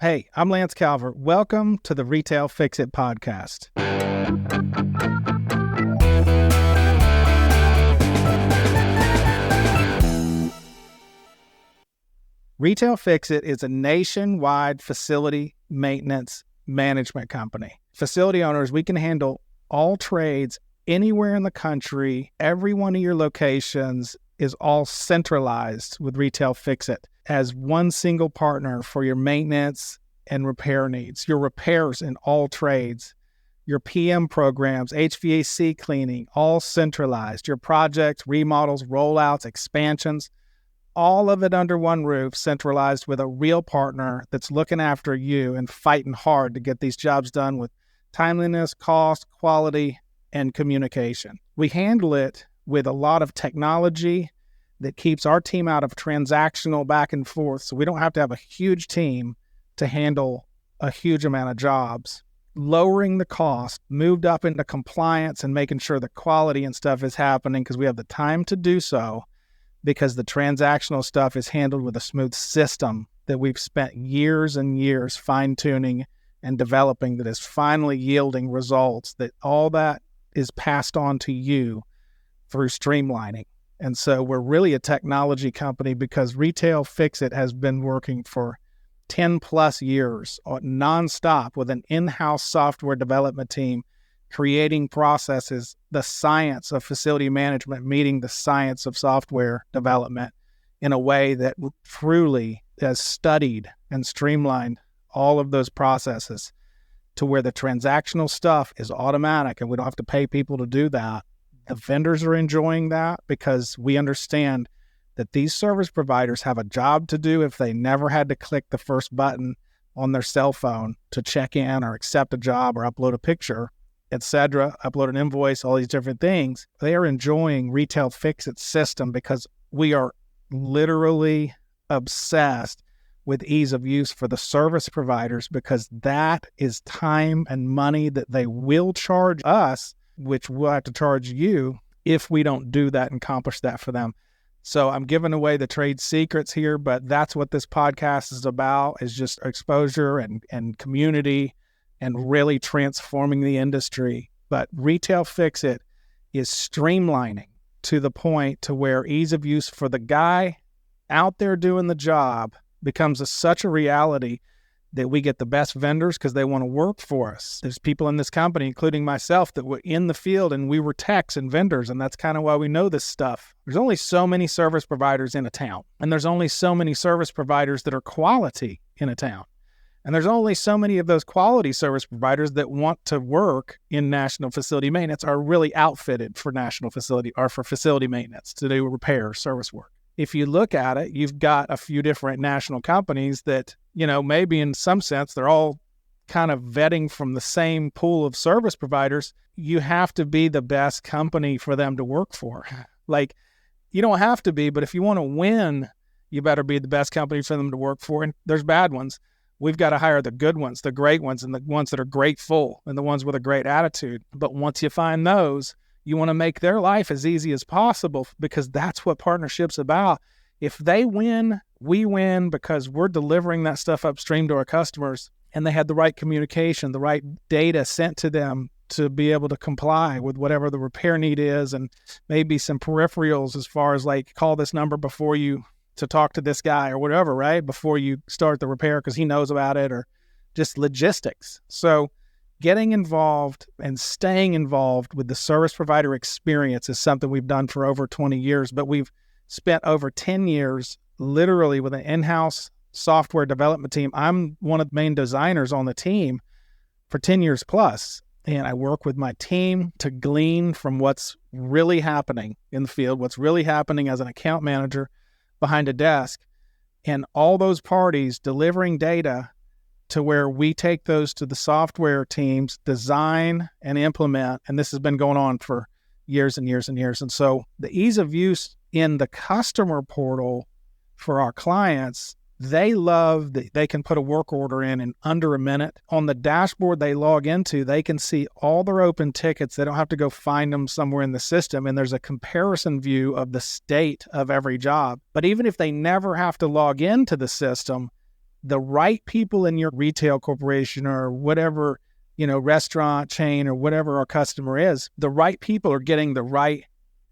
Hey, I'm Lance Calvert. Welcome to the Retail Fix-It podcast. Retail Fix-It is a nationwide facility maintenance management company. Facility owners, we can handle all trades anywhere in the country. Every one of your locations is all centralized with Retail Fix-It as one single partner for your maintenance and repair needs, your repairs in all trades, your PM programs, HVAC cleaning, all centralized, your projects, remodels, rollouts, expansions, all of it under one roof, centralized with a real partner that's looking after you and fighting hard to get these jobs done with timeliness, cost, quality, and communication. We handle it with a lot of technology that keeps our team out of transactional back and forth, so we don't have to have a huge team to handle a huge amount of jobs. Lowering the cost, moved up into compliance and making sure the quality and stuff is happening because we have the time to do so, because the transactional stuff is handled with a smooth system that we've spent years and years fine-tuning and developing that is finally yielding results, that all that is passed on to you through streamlining. And so we're really a technology company because Retail Fix-It has been working for 10 plus years nonstop with an in-house software development team, creating processes, the science of facility management meeting the science of software development in a way that truly has studied and streamlined all of those processes to where the transactional stuff is automatic and we don't have to pay people to do that. The vendors are enjoying that because we understand that these service providers have a job to do if they never had to click the first button on their cell phone to check in or accept a job or upload a picture, etc., upload an invoice, all these different things. They are enjoying Retail Fix-It system because we are literally obsessed with ease of use for the service providers, because that is time and money that they will charge us, which we'll have to charge you if we don't do that and accomplish that for them. So I'm giving away the trade secrets here, but that's what this podcast is about, is just exposure and community and really transforming the industry. But Retail Fix-It is streamlining to the point to where ease of use for the guy out there doing the job becomes such a reality that we get the best vendors because they want to work for us. There's people in this company, including myself, that were in the field and we were techs and vendors, and that's kind of why we know this stuff. There's only so many service providers in a town, and there's only so many service providers that are quality in a town. And there's only so many of those quality service providers that want to work in national facility maintenance, are really outfitted for national facility or for facility maintenance to do repair service work. If you look at it, you've got a few different national companies that, maybe in some sense, they're all kind of vetting from the same pool of service providers. You have to be the best company for them to work for. Like, you don't have to be, but if you want to win, you better be the best company for them to work for. And there's bad ones. We've got to hire the good ones, the great ones, and the ones that are grateful and the ones with a great attitude. But once you find those, you want to make their life as easy as possible, because that's what partnership's about. If they win, we win, because we're delivering that stuff upstream to our customers, and they had the right communication, the right data sent to them to be able to comply with whatever the repair need is, and maybe some peripherals as far as like, call this number before you to talk to this guy or whatever, right? Before you start the repair because he knows about it, or just logistics. So getting involved and staying involved with the service provider experience is something we've done for over 20 years, but we've spent over 10 years literally with an in-house software development team. I'm one of the main designers on the team for 10 years plus, and I work with my team to glean from what's really happening in the field, what's really happening as an account manager behind a desk, and all those parties delivering data to where we take those to the software teams, design and implement. And this has been going on for years and years and years. And so the ease of use in the customer portal for our clients, they love that they can put a work order in under a minute. On the dashboard they log into, they can see all their open tickets. They don't have to go find them somewhere in the system. And there's a comparison view of the state of every job. But even if they never have to log into the system, the right people in your retail corporation or whatever, restaurant chain or whatever our customer is, the right people are getting the right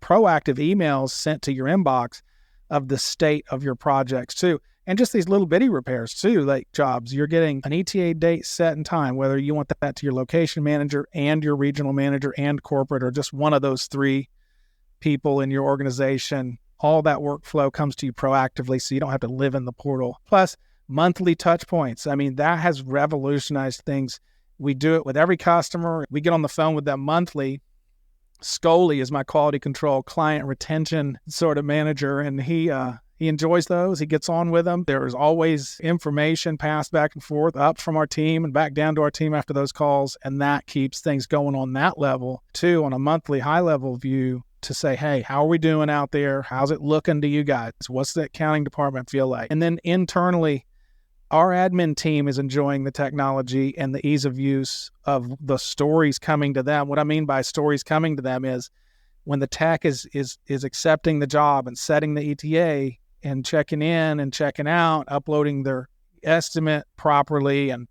proactive emails sent to your inbox of the state of your projects too. And just these little bitty repairs too, like jobs. You're getting an ETA date set and time, whether you want that to your location manager and your regional manager and corporate, or just one of those three people in your organization. All that workflow comes to you proactively, so you don't have to live in the portal. Plus, monthly touch points. I mean, that has revolutionized things. We do it with every customer. We get on the phone with them monthly. Scully is my quality control client retention sort of manager, and he enjoys those. He gets on with them. There's always information passed back and forth up from our team and back down to our team after those calls, and that keeps things going on that level too, on a monthly high-level view, to say, hey, how are we doing out there? How's it looking to you guys? What's the accounting department feel like? And then internally, our admin team is enjoying the technology and the ease of use of the stories coming to them. What I mean by stories coming to them is when the tech is accepting the job and setting the ETA and checking in and checking out, uploading their estimate properly and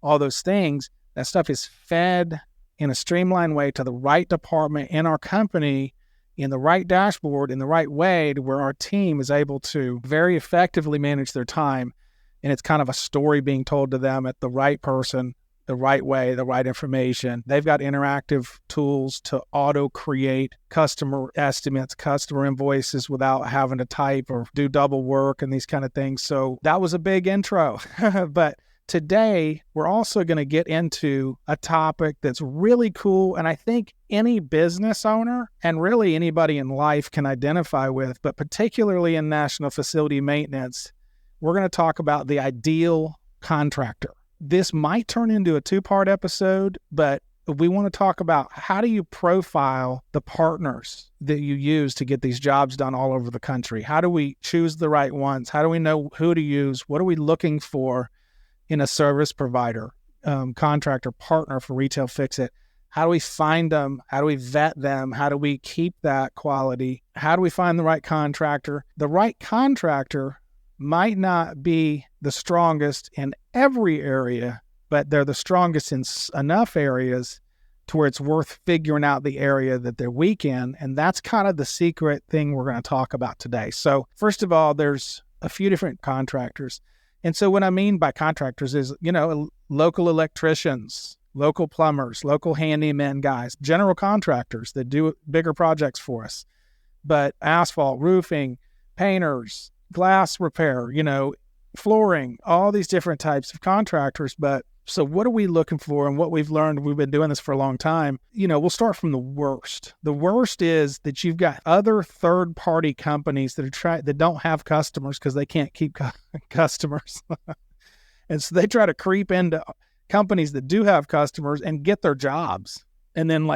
all those things, that stuff is fed in a streamlined way to the right department in our company, in the right dashboard, in the right way, to where our team is able to very effectively manage their time. And it's kind of a story being told to them at the right person, the right way, the right information. They've got interactive tools to auto-create customer estimates, customer invoices without having to type or do double work and these kind of things. So that was a big intro. But today, we're also going to get into a topic that's really cool, and I think any business owner and really anybody in life can identify with, but particularly in national facility maintenance, we're going to talk about the ideal contractor. This might turn into a two-part episode, but we want to talk about how do you profile the partners that you use to get these jobs done all over the country? How do we choose the right ones? How do we know who to use? What are we looking for in a service provider, contractor, partner for Retail Fix-It? How do we find them? How do we vet them? How do we keep that quality? How do we find the right contractor? The right contractor might not be the strongest in every area, but they're the strongest in enough areas to where it's worth figuring out the area that they're weak in. And that's kind of the secret thing we're going to talk about today. So first of all, there's a few different contractors. And so what I mean by contractors is, local electricians, local plumbers, local handyman guys, general contractors that do bigger projects for us, but asphalt, roofing, painters, glass repair, flooring, all these different types of contractors. But so what are we looking for? And what we've learned, we've been doing this for a long time. We'll start from the worst. The worst is that you've got other third-party companies that don't have customers because they can't keep customers. And so they try to creep into companies that do have customers and get their jobs and then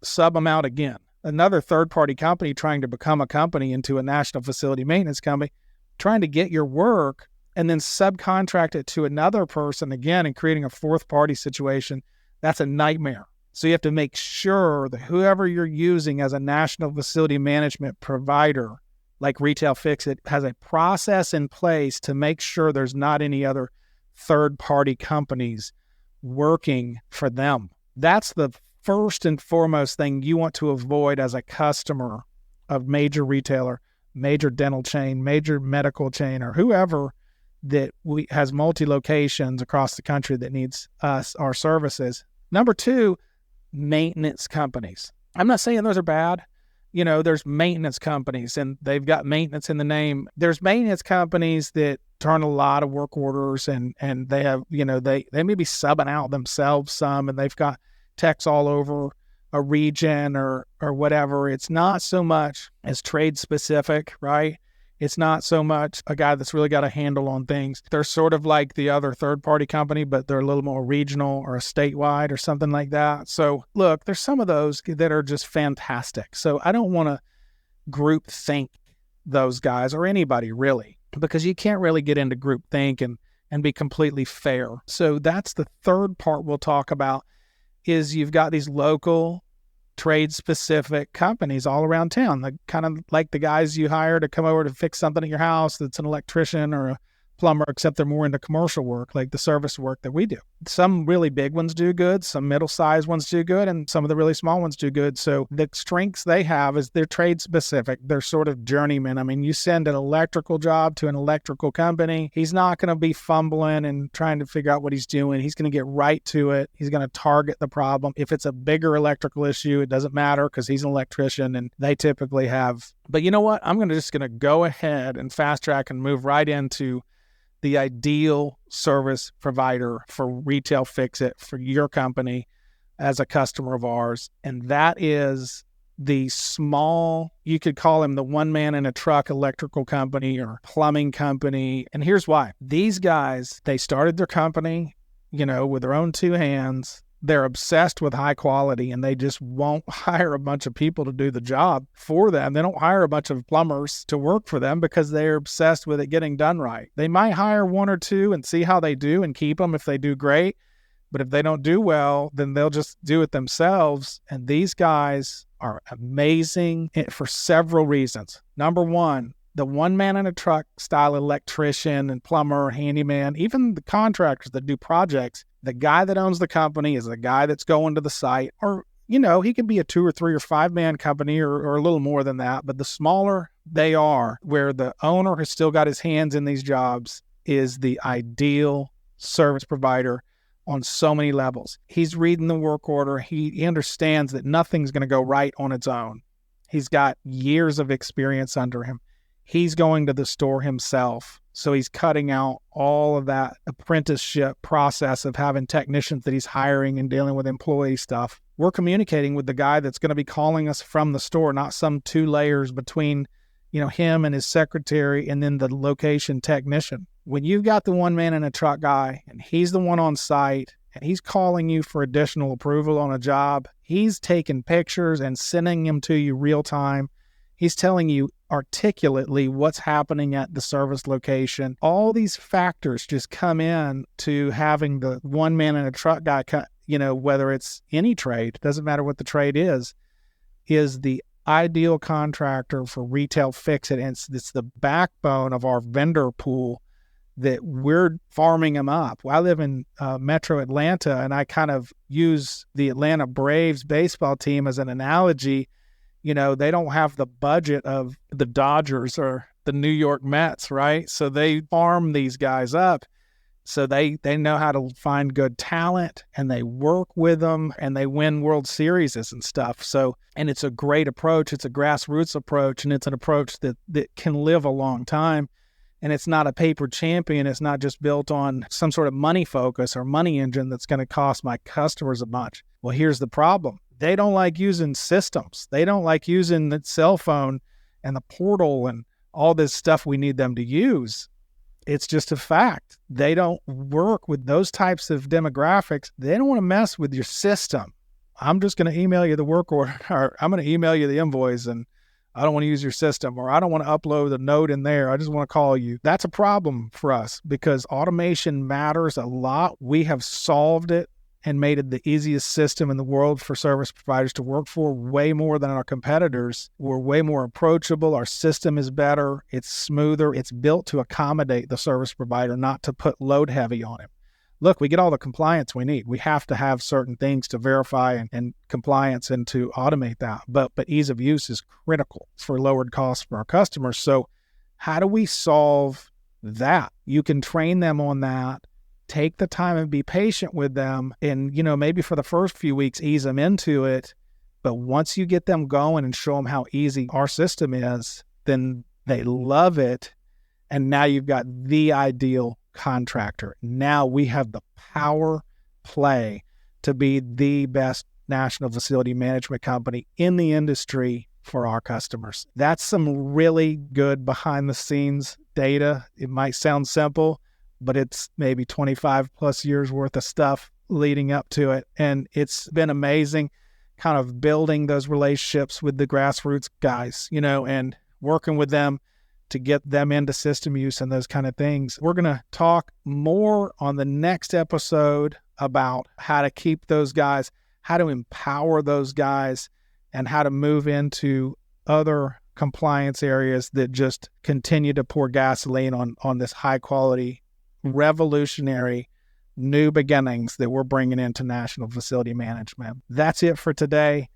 sub them out again. Another third-party company trying to become a company into a national facility maintenance company, trying to get your work and then subcontract it to another person again and creating a fourth-party situation. That's a nightmare. So you have to make sure that whoever you're using as a national facility management provider, like Retail Fix-It, has a process in place to make sure there's not any other third-party companies working for them. That's the first and foremost thing you want to avoid as a customer of major retailer, major dental chain, major medical chain, or whoever that has multi-locations across the country that needs our services. Number two, maintenance companies. I'm not saying those are bad. There's maintenance companies and they've got maintenance in the name. There's maintenance companies that turn a lot of work orders and they have, they may be subbing out themselves some, and they've got techs all over a region or whatever. It's not so much as trade specific, right? It's not so much a guy that's really got a handle on things. They're sort of like the other third-party company, but they're a little more regional or a statewide or something like that. So look, there's some of those that are just fantastic. So I don't want to group think those guys or anybody really, because you can't really get into group think and be completely fair. So that's the third part we'll talk about, is you've got these local trade-specific companies all around town, kind of like the guys you hire to come over to fix something at your house that's an electrician or a plumber, except they're more into commercial work, like the service work that we do. Some really big ones do good, some middle-sized ones do good, and some of the really small ones do good. So the strengths they have is they're trade specific. They're sort of journeymen. I mean, you send an electrical job to an electrical company, he's not going to be fumbling and trying to figure out what he's doing. He's going to get right to it. He's going to target the problem. If it's a bigger electrical issue, it doesn't matter because he's an electrician and they typically have. But you know what? I'm just going to go ahead and fast track and move right into the ideal service provider for Retail Fix-It for your company as a customer of ours. And that is the small, you could call him the one man in a truck electrical company or plumbing company. And here's why. These guys, they started their company, with their own two hands. They're obsessed with high quality and they just won't hire a bunch of people to do the job for them. They don't hire a bunch of plumbers to work for them because they're obsessed with it getting done right. They might hire one or two and see how they do and keep them if they do great. But if they don't do well, then they'll just do it themselves. And these guys are amazing for several reasons. Number one, the one man in a truck style electrician and plumber, handyman, even the contractors that do projects, the guy that owns the company is the guy that's going to the site. Or, he can be a 2 or 3 or 5 man company or a little more than that. But the smaller they are, where the owner has still got his hands in these jobs, is the ideal service provider on so many levels. He's reading the work order. He understands that nothing's going to go right on its own. He's got years of experience under him. He's going to the store himself. So he's cutting out all of that apprenticeship process of having technicians that he's hiring and dealing with employee stuff. We're communicating with the guy that's going to be calling us from the store, not some 2 layers between, him and his secretary and then the location technician. When you've got the one man in a truck guy and he's the one on site and he's calling you for additional approval on a job, he's taking pictures and sending them to you real time. He's telling you articulately what's happening at the service location. All these factors just come in to having the one man in a truck guy, whether it's any trade, doesn't matter what the trade is the ideal contractor for Retail Fix-It. And it's the backbone of our vendor pool that we're farming them up. Well, I live in Metro Atlanta, and I kind of use the Atlanta Braves baseball team as an analogy. They don't have the budget of the Dodgers or the New York Mets, right? So they farm these guys up. So they know how to find good talent and they work with them and they win World Series and stuff. So, and it's a great approach. It's a grassroots approach, and it's an approach that can live a long time. And it's not a paper champion. It's not just built on some sort of money focus or money engine that's going to cost my customers a bunch. Well, here's the problem. They don't like using systems. They don't like using the cell phone and the portal and all this stuff we need them to use. It's just a fact. They don't work with those types of demographics. They don't want to mess with your system. I'm just going to email you the work order, or I'm going to email you the invoice, and I don't want to use your system, or I don't want to upload a note in there. I just want to call you. That's a problem for us because automation matters a lot. We have solved it and made it the easiest system in the world for service providers to work for, way more than our competitors. We're way more approachable. Our system is better. It's smoother. It's built to accommodate the service provider, not to put load heavy on him. Look, we get all the compliance we need. We have to have certain things to verify and compliance and to automate that. But ease of use is critical for lowered costs for our customers. So how do we solve that? You can train them on that. Take the time and be patient with them. And, maybe for the first few weeks, ease them into it. But once you get them going and show them how easy our system is, then they love it. And now you've got the ideal contractor. Now we have the power play to be the best national facility management company in the industry for our customers. That's some really good behind the scenes data. It might sound simple, but it's maybe 25 plus years worth of stuff leading up to it. And it's been amazing kind of building those relationships with the grassroots guys, and working with them to get them into system use and those kind of things. We're going to talk more on the next episode about how to keep those guys, how to empower those guys, and how to move into other compliance areas that just continue to pour gasoline on this high quality, revolutionary new beginnings that we're bringing into national facility management. That's it for today.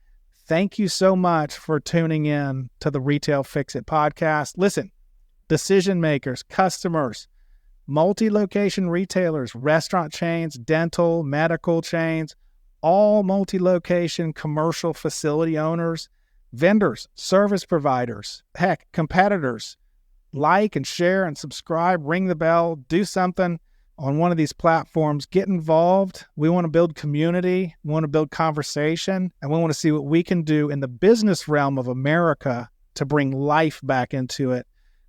Thank you so much for tuning in to the Retail Fix-It podcast. Listen, decision makers, customers, multi-location retailers, restaurant chains, dental, medical chains, all multi-location commercial facility owners, vendors, service providers, heck, competitors. Like and share and subscribe, ring the bell, do something on one of these platforms. Get involved. We want to build community. We want to build conversation. And we want to see what we can do in the business realm of America to bring life back into it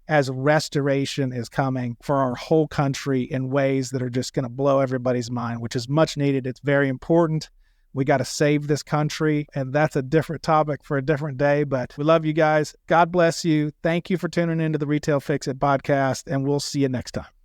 as restoration is coming for our whole country in ways that are just going to blow everybody's mind, which is much needed. It's very important. We got to save this country, and that's a different topic for a different day, but we love you guys. God bless you. Thank you for tuning into the Retail Fix-It podcast, and we'll see you next time.